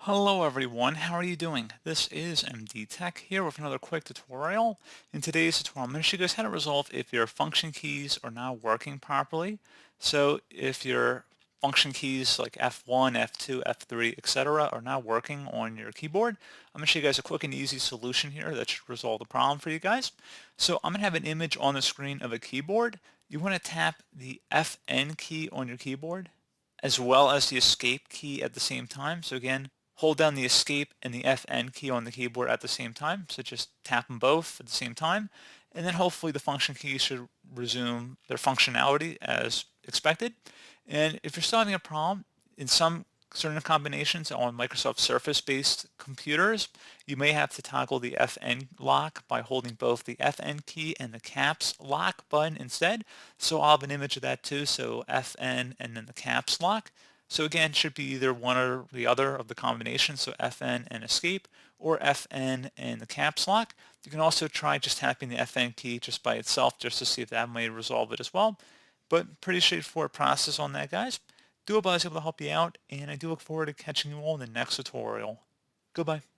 Hello everyone, how are you doing? This is MD Tech here with another quick tutorial. In today's tutorial, I'm going to show you guys how to resolve if your function keys are not working properly. So if your function keys like F1, F2, F3, etc. are not working on your keyboard, I'm going to show you guys a quick and easy solution here that should resolve the problem for you guys. So I'm going to have an image on the screen of a keyboard. You want to tap the Fn key on your keyboard as well as the escape key at the same time. So again, hold down the escape and the Fn key on the keyboard at the same time. So just tap them both at the same time. And then hopefully the function keys should resume their functionality as expected. And if you're still having a problem, in some certain combinations on Microsoft Surface-based computers, you may have to toggle the Fn lock by holding both the Fn key and the caps lock button instead. So I'll have an image of that too. So Fn and then the caps lock. So again, it should be either one or the other of the combinations, so Fn and escape, or Fn and the caps lock. You can also try just tapping the Fn key just by itself just to see if that may resolve it as well. But pretty straightforward process on that, guys. Do hope I was able to help you out, and I do look forward to catching you all in the next tutorial. Goodbye.